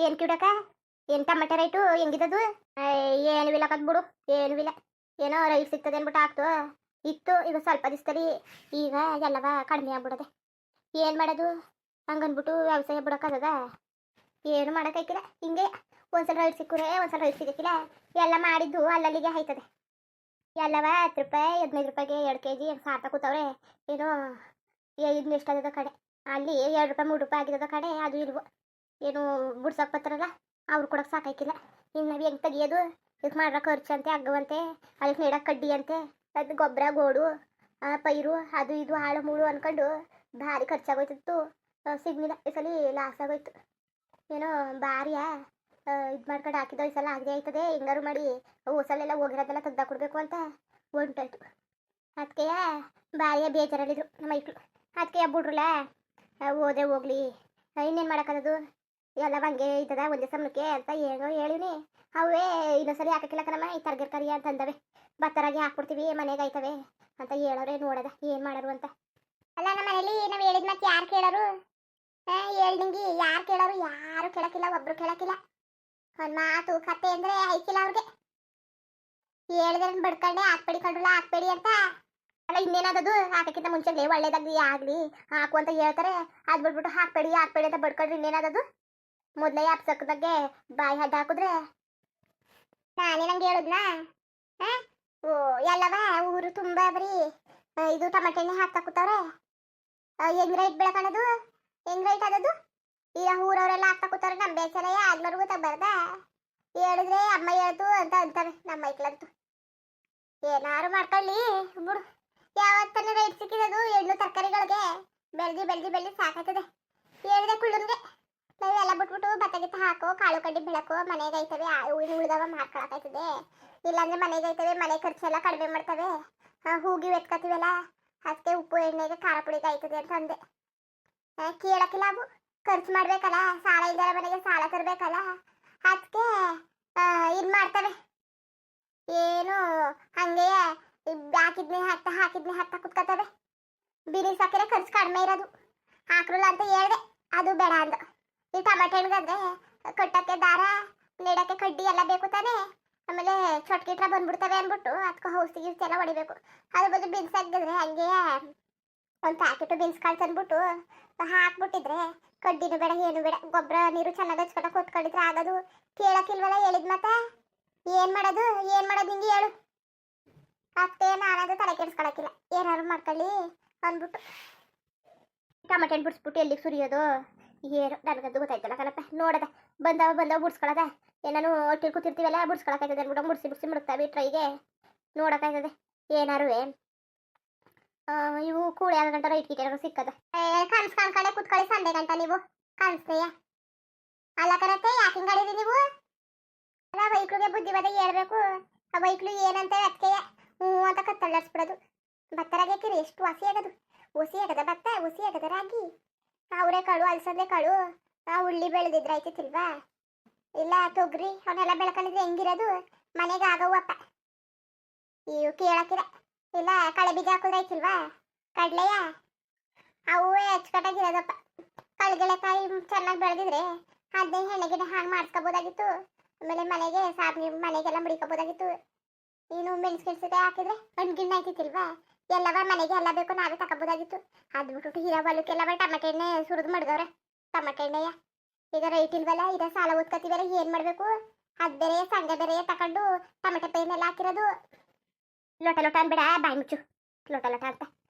ಏನ್ ಕಿಡಕ ಏನ್ ಟಮಟೆ ರೈಟು ಹೆಂಗಿದದು? ಏನು ಇಲ್ಲ ಕದ್ ಬಿಡು, ಏನು ಇಲ್ಲ. ಏನೋ ರೈಟ್ ಸಿಗ್ತದೆ ಅನ್ಬಿಟ್ಟು ಆಗ್ತು ಇತ್ತು. ಈಗ ಸ್ವಲ್ಪ ದಿವಸದಲ್ಲಿ ಈಗ ಎಲ್ಲವ ಕಡಿಮೆ ಆಗ್ಬಿಡದೆ. ಏನ್ ಮಾಡೋದು ಹಂಗನ್ಬಿಟ್ಟು ವ್ಯವಸಾಯ ಬಿಡೋಕ್ಕಾಗದ? ಏನು ಮಾಡೋಕ್ಕಾಯ್ಕಿಲ್ಲ. ಹಿಂಗೆ ಒಂದ್ಸಲ ರೈಟ್ ಸಿಕ್ಕರೆ ಒಂದ್ಸಲ ರೈಟ್ ಸಿಗಕ್ಕಿಲ್ಲ. ಎಲ್ಲ ಮಾಡಿದ್ದು ಅಲ್ಲಲ್ಲಿಗೆ ಆಯ್ತದೆ. ಎಲ್ಲವ 10 ರೂಪಾಯಿ 15 ರೂಪಾಯಿಗೆ 2 kg ಸಾರ್ತಾ ಕೂತವ್ರೆ. ಏನೋ ಇದನ್ನ ಎಷ್ಟಾಗದ ಕಡೆ ಅಲ್ಲಿ 2 ರೂಪಾಯಿ 3 ರೂಪಾಯಿ ಆಗಿರೋದ ಕಡೆ ಅದು ಇಲ್ವೋ ಏನು ಬಿಡ್ಸಕ್ ಬರ್ತಾರಲ್ಲ ಅವ್ರು ಕೊಡಕ್ಕೆ ಸಾಕಾಯ್ಕಿಲ್ಲ. ಇನ್ನು ನಾವು ಹೆಂಗೆ ತೆಗಿಯೋದು? ಇದಕ್ಕೆ ಮಾಡ್ರ ಖರ್ಚು ಅಂತೆ ಅಗ್ಗವಂತೆ, ಅದಕ್ಕೆ ನೀಡಕ್ಕೆ ಕಡ್ಡಿ ಅಂತೆ, ಅದು ಗೊಬ್ಬರ ಗೋಡು ಪೈರು ಅದು ಇದು ಹಾಳು ಮೂಳು ಅನ್ಕೊಂಡು ಭಾರಿ ಖರ್ಚಾಗೋಯ್ತಿತ್ತು. ಸಿಗ್ಲಿಲ್ಲ ಈ ಸಲ ಲಾಸ್ ಆಗೋಯ್ತು. ಏನೋ ಭಾರಿಯ ಇದು ಮಾಡ್ಕೊಂಡು ಹಾಕಿದೋ ಈ ಸಲ ಆಗದೆ ಆಯ್ತದೆ. ಹಿಂಗಾರು ಮಾಡಿ ಹೊಸಲೆಲ್ಲ ಹೋಗಿರೋದೆಲ್ಲ ತೆಗ್ದು ಕೊಡಬೇಕು ಅಂತ ಹೊಂಟಾಯ್ತು. ಅದಕ್ಕೆ ಭಾರಿಯ ಬೇಜಾರಲ್ಲಿದ್ರು ನಮ್ಮ ಮೈಕ್ಳು. ಅದಕ್ಕೆ ಬಿಡ್ರಲ್ಲ ಓದೇ ಹೋಗ್ಲಿ, ಇನ್ನೇನು ಮಾಡೋಕ್ಕದು, ಎಲ್ಲ ಹಂಗೆ ಇದ್ದದ ಒಂದೇ ಸಮಯಕ್ಕೆ ಅಂತ ಏನೋ ಹೇಳಿನಿ. ಅವೇ ಇನ್ನೊಂದ್ಸರಿ ಹಾಕಕ್ಕಿಲ್ಲ ಕಣಮ್ಮ, ಈ ತರಕಾರಿ ಅಂತ ಅಂದವೆ. ಭತ್ತರಾಗಿ ಹಾಕ್ಬಿಡ್ತೀವಿ ಮನೆಗೆ ಆಯ್ತವೆ ಅಂತ ಹೇಳೋರೆ. ನೋಡದ ಏನು ಮಾಡೋರು ಅಂತ. ಅಲ್ಲ ನಮ್ಮ ಮನೇಲಿ ನಾವು ಹೇಳಿದ ಮತ್ತೆ ಯಾರು ಕೇಳೋರು? ಹೇಳ್ದಂಗೆ ಯಾರು ಕೇಳೋರು? ಯಾರು ಕೇಳಕ್ಕಿಲ್ಲ, ಒಬ್ರು ಕೇಳಕ್ಕಿಲ್ಲ. ಒಂದು ಮಾತು ಕತೆ ಅಂದರೆ ಐಕಿಲ್ಲ ಅವ್ರಿಗೆ. ಹೇಳಿದ್ರೆ ಬಡ್ಕೊಂಡೆ ಹಾಕ್ಬೇಡಿ ಕಂಡ್ರಲ್ಲ ಹಾಕ್ಬೇಡಿ ಅಂತ. ಅಲ್ಲ ಇನ್ನೇನಾದದು ಹಾಕಕ್ಕಿಂತ ಮುಂಚೆಲೇ ಒಳ್ಳೇದಾಗಲಿ ಆಗಲಿ ಹಾಕು ಅಂತ ಹೇಳ್ತಾರೆ. ಅದು ಬಿಟ್ಬಿಟ್ಟು ಹಾಕ್ಬೇಡಿ ಹಾಕ್ಬೇಡಿ ಅಂತ ಬಡ್ಕೊಂಡ್ರೆ ಇನ್ನೇನಾದದು? ಮೊದಲೇ ಅಪ್ಸಕ್ಕದಾಗೆ ಬಾಯಿ ಹಡ್ಡ ಹಾಕಿದ್ರೆ ನಾನೇ ನಂಗೆ ಹೇಳುದ್ನಾ? ಓ ಎಲ್ಲವ ಊರು ತುಂಬ ಬರೀ ಇದು ಟಮಟೆ ಹಣ್ಣೆ ಹಾಕ್ತಾ ಕೂತವ್ರೆ. ಹೆಂಗ್ ರೈಟ್ ಬೆಳ್ಕೊಳ್ಳೋದು? ಹೆಂಗ್ ರೈಟ್ ಆದದು? ಈಗ ಊರವರೆಲ್ಲ ಹಾಕ್ತಾ ಕೂತವ್ರೆ. ನಮ್ಮ ಬೇಸರ ಆಗ್ಲರೂ ಗೊತ್ತಾಗ್ಬಾರ್ದ? ಹೇಳಿದ್ರೆ ಅಮ್ಮ ಹೇಳ್ತು ಅಂತ ಅಂತಾರೆ ನಮ್ಮ ಮೈಕ್ಳಂತೂ. ಏನಾರು ಮಾಡ್ಕೊಳ್ಳಿ ಬಿಡು. ಯಾವತ್ತನ್ನ ರೈಟ್ ಸಿಕ್ಕಿರೋದು ಹೆಣ್ಣು ತರಕಾರಿಗಳಿಗೆ ಬೆಳ್ದಿ ಬೆಳ್ದಿ ಬೆಳ್ದಿ ಸಾಕಾಯ್ತದೆ. ಹೇಳಿದೆ ಕುಳ್ಳನ್ಗೆ ನಾವೆಲ್ಲ ಬಿಟ್ಬಿಟ್ಟು ಭತ್ತ ಗಿತ್ತ ಹಾಕೋ, ಕಾಳು ಕಡ್ಡಿ ಬೆಳಕೋ, ಮನೆಗೆ ಐತವೆ ಉಳಿದವ ಮಾಡ್ಕೊಳಕಾಯ್ತದೆ. ಇಲ್ಲಾಂದ್ರೆ ಮನೆಗೆ ಐತವೆ, ಮನೆ ಖರ್ಚೆಲ್ಲ ಕಡಿಮೆ ಮಾಡ್ತವೆ. ಹೂಗಿ ಎತ್ಕೊತೀವಲ್ಲ ಅದಕ್ಕೆ ಉಪ್ಪು ಎಣ್ಣೆಗೆ ಖಾರ ಪುಡಿಗೆ ಆಯ್ತದೆ ಅಂತ ಅಂದೆ. ಕೇಳಕ್ಕಿಲ್ಲ ಅವು. ಖರ್ಚು ಮಾಡ್ಬೇಕಲ್ಲ, ಸಾಲ ಇಲ್ದಾರ ಮನೆಗೆ ಸಾಲ ತರಬೇಕಲ್ಲ, ಅದಕ್ಕೆ ಇದು ಮಾಡ್ತವೆ. ಏನು ಹಂಗೆ ಹಾಕಿದ್ನೇ ಹಾಕ್ತಾ ಕುತ್ಕೋತವೆ. ಬಿರಿ ಸಾಕಿದ್ರೆ ಖರ್ಚು ಕಡಿಮೆ ಇರೋದು. ಹಾಕ್ರಲ್ಲ ಅಂತ ಹೇಳ್ದೆ, ಅದು ಬೇಡ ಅಂದ. ಈ ಟಮಾಟೆ ಹಣ್ಣಿಗಂದ್ರೆ ಕಟ್ಟಕ್ಕೆ ದಾರ, ನೆಡಕ್ಕೆ ಕಡ್ಡಿ ಎಲ್ಲ ಬೇಕು ತಾನೆ. ಆಮೇಲೆ ಚೊಟ್ಕಿಟ್ರ ಬಂದ್ಬಿಡ್ತವೆ ಅಂದ್ಬಿಟ್ಟು ಅದಕ್ಕೆ ಔಷಧಿ ಗಿಷ್ಟಿ ಎಲ್ಲ ಹೊಡಿಬೇಕು. ಅದ್ರ ಬದಲು ಬೀನ್ಸ್ ಹಾಕಿದ್ರೆ ಹಂಗೆ ಒಂದು ಪ್ಯಾಕೆಟು ಬೀನ್ಸ್ ಕಾಳು ತಂದ್ಬಿಟ್ಟು ಹಾಕ್ಬಿಟ್ಟಿದ್ರೆ ಕಡ್ಡಿನೂ ಬೇಡ ಏನು ಬೇಡ, ಗೊಬ್ಬರ ನೀರು ಚೆನ್ನಾಗಿ ಹಚ್ಕೊಟ ಕೂತ್ಕೊಂಡಿದ್ರೆ ಆಗೋದು. ಕೇಳಕ್ಕಿಲ್ವಲ್ಲ ಹೇಳಿದ್ ಮತ್ತೆ ಏನು ಮಾಡೋದು ನಿಂಗೆ ಹೇಳು. ಅಷ್ಟೇ ನಾನದು ತಲೆ ಕೆಡಿಸ್ಕೊಳಕ್ಕಿಲ್ಲ, ಏನಾದ್ರು ಮಾಡ್ಕೊಳ್ಳಿ ಅಂದ್ಬಿಟ್ಟು ಟಮಾಟೆ ಹಣ್ಣು ಬಿಡಿಸ್ಬಿಟ್ಟು ಎಲ್ಲಿಗೆ ಸುರಿಯೋದು ಏನು ನನಗಂತೂ ಗೊತ್ತಾಯ್ತಲ್ಲ ಕಣಪ್ಪ. ನೋಡದ ಬಂದವ ಬಿಡ್ಸ್ಕೊಳದ ಏನಾನು ಒಟ್ಟಿಗೆ ಕೂತಿರ್ತೀವಲ್ಲ ಬಿಡ್ಸ್ಕೊಳಕಾಯ್ತದೆ ಅಂದ್ಬಿಟ್ಟು ಬಿಡಿಸಿ ಮುಡುಕ್ತಾವೆ ಟ್ರೈಗೆ ನೋಡೋಕ್ಕಾಯ್ತದೆ. ಏನಾರು ಇವು ಕೂಡಿ 2 ಗಂಟೆ ರೈಟ್ ಗಿಟ್ ಸಿಕ್ಕದ. ಕಣೆ ಕೂತ್ಕೊಳ್ಳಿ ಸಂಡೆ ಗಂಟ ನೀವು ಕಾಣಿಸ್ತೀಯ ಅಲ್ಲ ಕಣತ್ತೆ. ಯಾಕೆ ಹಿಂಗಾಡಿರಿ ನೀವು? ಅಲ್ಲ ವೈಕ್ಳಿಗೆ ಬುದ್ಧಿವಾದ ಹೇಳ್ಬೇಕು. ಆ ವೈಕ್ಳು ಏನಂತ ಅದಕ್ಕೆ ಹ್ಞೂ ಅಂತ ಕತ್ತಳ್ಳಾಡ್ಸ್ಬಿಡೋದು. ಭತ್ತರಾಗಕ್ಕಿರಿ ಎಷ್ಟು ಹಸಿ ಆಗದ ಭತ್ತ, ಹುಸಿ ಆಗದ ರಾಗಿ, ಅವರೇ ಕಾಳು ಅಲಸಂದೆ ಕಾಳು ಉಳ್ಳಿ ಬೆಳೆದಿದ್ರೆ ಆಯ್ತಿಲ್ವಾ? ಇಲ್ಲ ತೊಗರಿ ಅವನ್ನೆಲ್ಲ ಬೆಳ್ಕೊಂಡಿದ್ರೆ ಹೆಂಗಿರೋದು? ಮನೆಗೆ ಆಗವಪ್ಪ ಇವು ಕೇಳಕ್ಕಿರ. ಇಲ್ಲ ಕಳೆ ಬೀಜ ಹಾಕಿದ್ರೆ ಆಯ್ತಿಲ್ವಾ? ಕಡಲೆಯ ಅವು ಅಚ್ಚುಕಟ್ಟಾಗಿರೋದಪ್ಪ. ಕಳ್ಗೆಳೆಕಾಯಿ ಚೆನ್ನಾಗಿ ಬೆಳೆದಿದ್ರೆ ಅದನ್ನೇ ಹೆಣ್ಣೆಗಿನ ಹಾಗೆ ಮಾಡಿಸ್ಕೋಬೋದಾಗಿತ್ತು. ಆಮೇಲೆ ಮನೆಗೆ ಮನೆಗೆಲ್ಲ ಮಡಿಕೋಬೋದಾಗಿತ್ತು. ನೀನು ಮೆಣಸಿನಕಾಯಿ ಹಾಕಿದ್ರೆ ಹಣ್ಗಿಣ್ಣ ಆಯ್ತಿಲ್ವಾ? ಎಲ್ಲವ ಮನೆಗೆ ಎಲ್ಲ ಬೇಕು ನಾವೇ ತಗೋಬೋದಾಗಿತ್ತು. ಅದು ಬಿಟ್ಬಿಟ್ಟು ಹೀರಾ ಹೊಲಕ್ಕೆಲ್ಲವ ಟಮಾಟೆ ಎಣ್ಣೆ ಸುರಿದು ಮಾಡಿದವ್ರೆ. ಟಮಾಟೆ ಎಣ್ಣೆಯ ಈಗ ರೈಟ್ ಇಲ್ವಲ್ಲ, ಈಗ ಸಾಲ ಓದ್ಕೋತೀವಲ್ಲ ಏನು ಮಾಡಬೇಕು? ಅದು ಬೇರೆ ಸಂಡೆ ಬೇರೆ ತಗೊಂಡು ಟಮಾಟೆ ಪೈನೆಲ್ಲ ಹಾಕಿರೋದು. ಲೋಟ ಅನ್ಬೇಡ, ಬಾಯಿ ಮುಚ್ಚು. ಲೋಟ ಅಂತ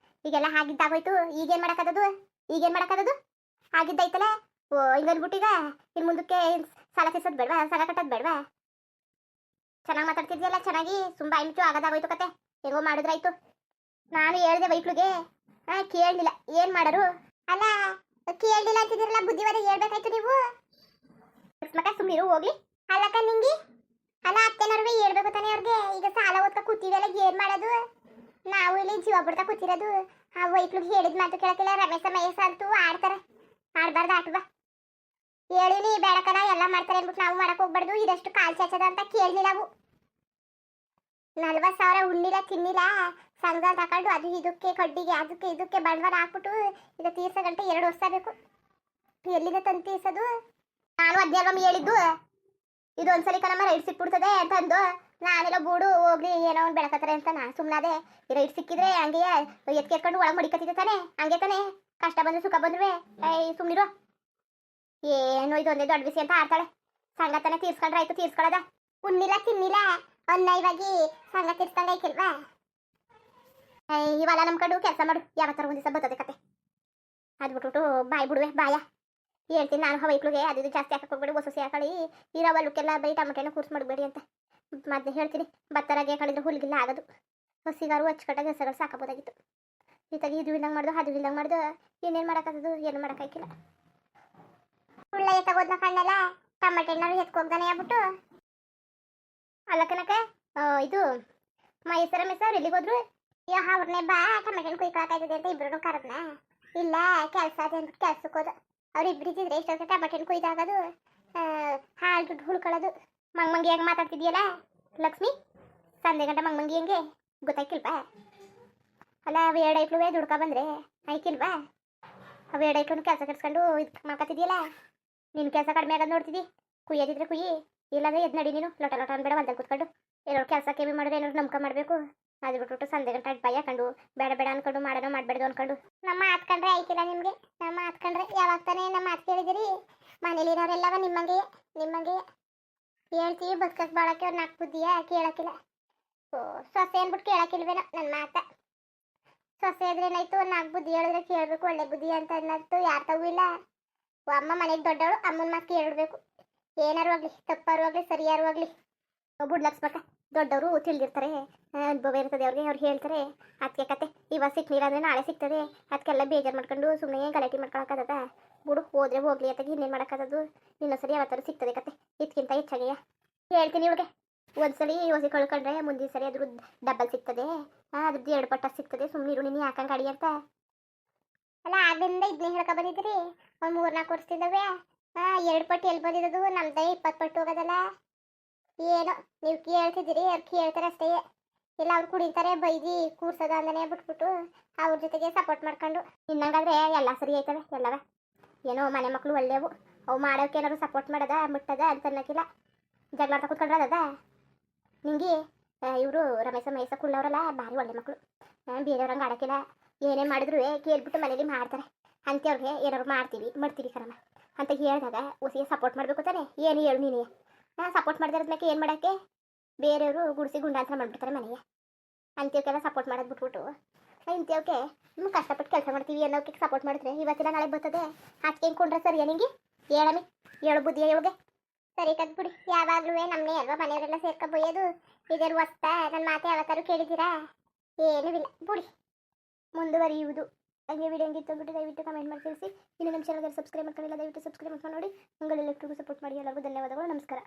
ಈಗೆಲ್ಲ ಆಗಿದ್ದಾಗೋಯ್ತು. ಈಗೇನು ಮಾಡೋಕ್ಕದದು? ಆಗಿದ್ದೈತಲ್ಲ. ಓ ಹಿಂಗನ್ಬಿಟ್ಟೀಗ ಇನ್ನು ಮುಂದಕ್ಕೆ ಸಾಲ ತೀರ್ಸೋದು ಬೇಡವಾ? ಸಾಲ ಕಟ್ಟೋದು ಬೇಡವಾ? ಚೆನ್ನಾಗಿ ಮಾತಾಡ್ತಿದ್ಯಲ್ಲ, ಚೆನ್ನಾಗಿ ಸುಮ್ಮ ಬಾಯಿ ಮುಚ್ಚು. ಆಗೋದಾಗೋಯ್ತು ಕತೆ, ಹೇಗೋ ಮಾಡಿದ್ರಾಯ್ತು. ನಾನು ಹೇಳಿದೆ ವೈಕ್ಳಿಗೆ, ಕೇಳಲಿಲ್ಲ. ಏನು ಮಾಡೋರು? ಅಲ್ಲ ಕೇಳಲಿಲ್ಲ ಅಂತಿದ್ದೀರಲ್ಲ, ಬುದ್ಧಿವಾದ ಹೇಳ್ಬೇಕಾಯ್ತು ನೀವು. ಮಕ್ಕ ಸುಮ್ಮನಿರು ಹೋಗ್ಲಿ. ಅಲ್ಲಕ್ಕ ನಿಂಗಿ ಅಲ್ಲ ಅತ್ತೆನವ್ರಿಗೆ ಹೇಳ್ಬೇಕು ತಾನೆ ಅವ್ರಿಗೆ. ಈಗ ಸಾಲ ಓದ್ಕ ಕೂತೀವಲ್ಲ ಏನು ಮಾಡೋದು? ನಾವು ಇಲ್ಲಿ ಜೀವ ಬಿಡ್ತಾ ಕೂತಿರೋದು. ಆ ವೈಕ್ಳಿಗೆ ಹೇಳಿದ ಮಾತು ಕೇಳಕ್ಕಿಲ್ಲ. ರಮೇಶ ಮಹೇಶ ಅಂತೂ ಆಡ್ತಾರೆ, ಆಡ್ಬಾರ್ದು ಆಟವಾ. ಹೇಳಿನಿ ಬೇಡಕನ ಎಲ್ಲ ಮಾಡ್ತಾರೆ ಅಂದ್ಬಿಟ್ಟು ನಾವು ಮಾಡಕ್ ಹೋಗ್ಬಾರ್ದು. ಇದಷ್ಟು ಕಾಲ್ ಚಾಚದ ಅಂತ ಕೇಳಲಿಲ್ಲ ನಾವು. 40,000 ಉಣ್ಣಿಲ್ಲ ತಿನ್ನಿಲ್ಲ ಸಂಘ ತಗೊಂಡು ಅದು ಇದಕ್ಕೆ ಕಡ್ಡಿಗೆ ಅದಕ್ಕೆ ಇದಕ್ಕೆ ಬಂಡವಾಳ ಹಾಕ್ಬಿಟ್ಟು ಈಗ ತೀರ್ಸೋ ಗಂಟೆ 2 ವರ್ಷ ಬೇಕು. ಎಲ್ಲಿಂದ ತಂದು ತೀರ್ಸೋದು? ನಾನು ಅದ್ನೇ ಅಲ್ವಮ್ಮ ಹೇಳಿದ್ದು, ಇದೊಂದ್ಸಲಿ ಕಣಮ್ಮ ರೈಟ್ ಸಿಕ್ಬಿಡ್ತದೆ ಅಂತಂದು ನಾನೆಲ್ಲ ಬೂಡು ಹೋಗ್ಲಿ ಏನೋ ಒಂದು ಬೆಳಕತ್ತಾರೆ ಅಂತ ನಾನು ಸುಮ್ಮನಾದೆ. ರೈಟ್ ಸಿಕ್ಕಿದ್ರೆ ಹಂಗೆ ಎತ್ಕೊಂಡು ಒಳಗೆ ಮಡಿಕತ್ತಿದ್ದೆ ತಾನೆ, ಹಂಗೆ ತಾನೆ ಕಷ್ಟ ಬಂದ್ರೆ ಸುಖ ಬಂದ್ರೆ ಸುಮ್ಮನಿರು. ಏನು ಇದೊಂದೇ ದೊಡ್ಡ ವಿಷಯ ಅಂತ ಆಡ್ತಾಳೆ. ಸಂಗತನ ತೀರ್ಸ್ಕೊಂಡ್ರೆ ಆಯ್ತು, ತೀರ್ಸ್ಕೊಳ್ಳೋದ ಉಣ್ಣಿಲ್ಲ ತಿನ್ನಿಲ್ಲ ಅನ್ನೈವಾಗಿ ಸಂಗ ತೀರ್ಸ್ಕೊಂಡೈಕಿಲ್ವಾ. ಇವೆಲ್ಲ ನಮ್ಮ ಕಡು ಕೆಲಸ ಮಾಡು, ಯಾವತ್ತರ ಒಂದು ದಿವಸ ಬರ್ತದೆ ಕತೆ. ಅದು ಬಿಟ್ಬಿಟ್ಟು ಬಾಯಿ ಬಿಡುವೆ ಬಾಯ ಹೇಳ್ತೀನಿ ನಾನು ಹವೈಕ್ಳಿಗೆ ಅದು ಇದು ಜಾಸ್ತಿ ಹಾಕಕ್ಕೆ ಹೋಗ್ಬೇಡಿ, ಹೊಸ ಹಾಕಳಿ ಇರೋವಲ್ಲಕ್ಕೆಲ್ಲ ಬೈ ಟೊಮೆಟೊನ ಕೂರ್ಸ್ ಮಾಡಬೇಡಿ ಅಂತ ಮತ್ತೆ ಹೇಳ್ತೀನಿ. ಭತ್ತರಾಗೆ ಹಾಕಳಿದ್ರೆ ಹುಲ್ಗಿಲ್ಲ ಆಗೋದು, ಹೊಸಿಗಾರು ಹಚ್ಕಟ್ಟಾಗಿ ಹೆಸರುಗಳು ಸಾಕಬೋದಾಗಿತ್ತು. ಈತಾಗಿ ಇದು ಇಲ್ದಂಗೆ ಮಾಡ್ದು ಅದು ಇಲ್ದಂಗೆ ಮಾಡ್ದು ಇನ್ನೇನು ಮಾಡೋಕ್ಕಾಗದು, ಏನು ಮಾಡೋಕ್ಕಾಗಿಲ್ಲ. ಉಳ್ಳ ಎತ್ತಗೋದ್ನ ಕಣ್ಣೆಲ್ಲ ಟೊಮೆಟೊ ಏನಾದ್ರು ಎತ್ಕೋಗ್ದಾನೆ ಆಗ್ಬಿಟ್ಟು ಅಲ್ಲ ಕನಕ. ಇದು ಮೈಸೂರ ಮಿಸ್ಸವ್ರು ಎಲ್ಲಿಗೆ ಹೋದ್ರು? ಅವ್ರನ್ನೇ ಬಾ ಟೊಮೆಟೊನ ಕುಯ್ಕೊಳಕಾಯ್ತದೆ ಅಂತ ಇಬ್ರು ಕರೆದ್ನ. ಇಲ್ಲ ಕೆಲಸ ಅದೇ ಅಂದ್ಬಿಟ್ಟು ಕೆಲ್ಸಕ್ಕೆ ಹೋದ. ಅವ್ರಿಬ್ರು ಇದ್ದಿದ್ರೆ ಎಷ್ಟೊತ್ತು ಟೊಮೆಟೊನ ಕುಯ್ದಾಗೋದು, ಹಾಳು ದುಡ್ಡು ಹುಳ್ಕೊಳ್ಳೋದು. ಮಂಗಿ ಹೆಂಗೆ ಮಾತಾಡ್ತಿದ್ಯಲ್ಲ ಲಕ್ಷ್ಮಿ, ಸಂಜೆ ಗಂಟೆ ಮಂಗಿ ಹೆಂಗೆ ಗೊತ್ತಾಯ್ಕಿಲ್ವಾ? ಅಲ್ಲ ವೇಡೈಟ್ಲುವೆ ದುಡ್ಕ ಬಂದ್ರೆ ಆಯ್ಕಿಲ್ವಾ? ವೇಡೈಟ್ಲು ಕೆಲಸ ಕೆಡ್ಸ್ಕೊಂಡು ಇದು ಮಾಡ್ಕೊತಿದ್ಯಲ್ಲ, ನಿನ್ನ ಕೆಲಸ ಕಡಿಮೆ ಆಗೋದು ನೋಡ್ತಿದ್ದಿ. ಕುಯ್ಯೋದಿದ್ರೆ ಕುಯ್ಯಿ, ಇಲ್ಲಾಂದ್ರೆ ಎದ್ ನಡಿ ನೀನು. ಲೊಟ ಲೊಟ ಅನ್ಬೇಡ, ಹೊಲ್ದಲ್ಲಿ ಕೂತ್ಕೊಂಡು ಏನಾದ್ರು ಕೆಲಸ ಕಮ್ಮಿ ಮಾಡಿದ್ರೆ ಏನಾದ್ರು ನಂಬ್ಕ ಮಾಡಬೇಕು. ಅದು ಬಿಟ್ಬಿಟ್ಟು ಸಂಜೆ ಗಂಟೆ ಭಯ ಹಾಕೊಂಡು ಬೇಡ ಬೇಡ ಅನ್ಕೊಂಡು ಮಾಡೋಣ ಮಾಡಬೇಡ್ದು ಅನ್ಕೊಂಡು ನಮ್ಮ ಮಾತ್ಕೊಂಡ್ರೆ ಆಯ್ತಿಲ್ಲ ನಿಮಗೆ. ನಮ್ಮ ಮಾತ್ಕೊಂಡ್ರೆ ಯಾವಾಗ ತಾನೇ ನಮ್ಮ ಮಾತು ಕೇಳಿದಿರಿ? ಮನೇಲಿರೋರೆಲ್ಲವ ನಿಮ್ಮಂಗೆ ಹೇಳ್ತೀವಿ ಬದುಕಕ್ಕೆ ಬಾಳಕ್ಕೆ ಅವ್ರು ನಾಲ್ಕು ಬುದ್ಧಿಯ ಕೇಳಕ್ಕಿಲ್ಲ. ಸೊಸೆ ಅಂದ್ಬಿಟ್ಟು ಕೇಳಕ್ಕಿಲ್ವೇನೋ ನನ್ನ ಮಾತ. ಸೊಸೆ ಆದ್ರೇನಾಯ್ತು, ನಾಲ್ಕು ಬುದ್ಧಿ ಹೇಳಿದ್ರೆ ಕೇಳಬೇಕು, ಒಳ್ಳೆ ಬುದ್ಧಿ ಅಂತ ಅನ್ನೋದು ಯಾರ ತಗೂ ಇಲ್ಲ. ಅಮ್ಮ ಮನೆಗೆ ದೊಡ್ಡವಳು, ಅಮ್ಮನ ಮಾತು ಕೇಳಬೇಕು. ಏನಾರು ಆಗಲಿ, ತಪ್ಪಾರು ಆಗಲಿ, ಸರಿಯಾರು ಆಗಲಿ ಬುಡ್ಲಕ್ಸ್ಬೇಕ. ದೊಡ್ಡವರು ತಿಳಿದಿರ್ತಾರೆ, ಅನುಭವ ಇರ್ತದೆ ಅವ್ರಿಗೆ, ಅವ್ರು ಹೇಳ್ತಾರೆ ಅದಕ್ಕೆ ಕತೆ. ಇವಾಗ ಸಿಕ್ನಿಲ್ಲ ಅಂದರೆ ನಾಳೆ ಸಿಗ್ತದೆ, ಅದಕ್ಕೆಲ್ಲ ಬೇಜಾರು ಮಾಡ್ಕೊಂಡು ಸುಮ್ಮನೆ ಗಲಾಟೆ ಮಾಡ್ಕೊಳಕ್ಕದ ಬಿಡು. ಹೋದ್ರೆ ಹೋಗ್ಲಿ ಅತ್ತಾಗಿ ಇನ್ನೇನು ಮಾಡೋಕ್ಕದು, ಇನ್ನೊಂದ್ಸರಿ ಯಾವತ್ತಾರು ಸಿಗ್ತದೆ ಕತೆ. ಇದಕ್ಕಿಂತ ಹೆಚ್ಚಾಗೆಯ ಹೇಳ್ತೀನಿ ಇವಾಗ. ಒಂದ್ಸಲಿ ಹೊಸಿ ಕಳ್ಕೊಂಡ್ರೆ ಮುಂದಿನ ಸರಿ ಅದ್ರ ಡಬ್ಬಲ್ ಸಿಗ್ತದೆ, ಅದ್ರದ್ದು 2 ಪಟ್ಟ ಸಿಗ್ತದೆ. ಸುಮ್ಮನಿರು ನೀನು ಯಾಕಂಗೆ ಗಾಡಿ ಅಂತ ಅಲ್ಲ. ಆಗಿಂದ ಇದನ್ನೇ ಹೇಳ್ಕೊ ಬಂದಿದ್ದೀರಿ ಒಂದು 3-4 ವರ್ಷದಿಂದವೇ. 2 ಪಟ್ಟು ಎಲ್ಲಿ ಬಂದಿದ್ದು? ನಮ್ದೇ 20 ಪಟ್ಟು ಹೋಗೋದಲ್ಲ. ಏನೋ ನೀವು ಕೇಳ್ತಿದ್ದೀರಿ, ಅವ್ರು ಕೇಳ್ತಾರೆ ಅಷ್ಟೇ. ಇಲ್ಲ ಅವ್ರು ಕುಡಿತಾರೆ ಬೈದಿ ಕೂರ್ಸೋದ ಅಂದನೇ ಬಿಟ್ಬಿಟ್ಟು ಅವ್ರ ಜೊತೆಗೆ ಸಪೋರ್ಟ್ ಮಾಡ್ಕೊಂಡು ಇನ್ನಂಗಾದ್ರೆ ಎಲ್ಲ ಸರಿ ಆಯ್ತವೆ ಎಲ್ಲವ. ಏನೋ ಮನೆ ಮಕ್ಕಳು ಒಳ್ಳೆಯವು, ಅವು ಮಾಡೋಕೆ ಏನಾದ್ರು ಸಪೋರ್ಟ್ ಮಾಡೋದ ಮುಟ್ಟದ ಅಂತ ಅನ್ನೋಕ್ಕಿಲ್ಲ. ಜಗಳ ಅಂತ ಕೂತ್ಕೊಂಡ್ರದ ನಿಂಗೆ. ಇವರು ರಮೇಶ ಮಹೇಶ ಕುಳ್ಳವರಲ್ಲ ಭಾರಿ ಒಳ್ಳೆ ಮಕ್ಕಳು, ಬೇರೆಯವ್ರಂಗೆ ಆಡೋಕ್ಕಿಲ್ಲ. ಏನೇ ಮಾಡಿದ್ರು ಕೇಳ್ಬಿಟ್ಟು ಮನೇಲಿ ಮಾಡ್ತಾರೆ. ಅಂಥವ್ರಿಗೆ ಏನಾದ್ರು ಮಾಡ್ತೀವಿ ಕರಮ್ಮ ಅಂತ ಹೇಳಿದಾಗ ಹೊಸಿಗೆ ಸಪೋರ್ಟ್ ಮಾಡಬೇಕು ತಾನೆ. ಏನು ಹೇಳು ನೀನೇ, ಸಪೋರ್ಟ್ ಮಾಡದೇ ಇರೋದ್ಮೇಲೆ ಏನು ಮಾಡೋಕ್ಕೆ? ಬೇರೆಯವರು ಗುಡಿಸಿ ಗುಂಡಾಂತರ ಮಾಡಿಬಿಡ್ತಾರೆ ಮನೆಗೆ. ಅಂಥವಕ್ಕೆಲ್ಲ ಸಪೋರ್ಟ್ ಮಾಡೋದು ಬಿಟ್ಬಿಟ್ಟು ಇಂಥವಕ್ಕೆ ಕಷ್ಟಪಟ್ಟು ಕೆಲಸ ಮಾಡ್ತೀವಿ ಅನ್ನೋಕ್ಕೆ ಸಪೋರ್ಟ್ ಮಾಡಿದ್ರೆ ಇವತ್ತಿನ ನಾಳೆ ಬರ್ತದೆ. ಅದಕ್ಕೆ ಹೆಂಗೆ ಕೊಂಡ್ರೆ ಸರಿಯಾ ನಿಂಗೆ? ಹೇಳಮ್ಮಿ, ಹೇಳು ಬುದ್ಧಿಯ ಇವ್ಗೆ. ಸರಿ ಕದ್ಬಿಡಿ, ಯಾವಾಗಲೂ ನಮ್ಮನೆ ಅಲ್ವಾ ಮನೆಯವರೆಲ್ಲ ಸೇರ್ಕೊಬೋಯೋದು. ಇದೇನು ಹೊಸ್ತಾ? ನನ್ನ ಮಾತು ಯಾವತ್ತಾರು ಕೇಳಿದ್ದೀರಾ? ಏನೂ ಇಲ್ಲ ಬಿಡಿ, ಮುಂದುವರಿಯುವುದು. ಹಂಗೆ ವಿಡಿಯೋ ಹೆಂಗಿತ್ತು ಅಂದ್ಬಿಟ್ಟು ದಯವಿಟ್ಟು ಕಮೆಂಟ್ ಮಾಡಿ ತಿಳಿಸಿ. ಇನ್ನು ನಮ್ಮ ಚಾನಲ್ಗೆ ಸಬ್ಸ್ಕ್ರೈಬ್ ಮಾಡ್ಕೊಂಡಿಲ್ಲ ದಯವಿಟ್ಟು ಸಬ್ಸ್ಕ್ರೈಬ್ ಮಾಡ್ಕೊಂಡು ನೋಡಿ. ನಿಮ್ಗಳೆಲ್ಲರಿಗೂ ಸಪೋರ್ಟ್ ಮಾಡಿ. ಎಲ್ಲರಿಗೂ ಧನ್ಯವಾದಗಳು, ನಮಸ್ಕಾರ.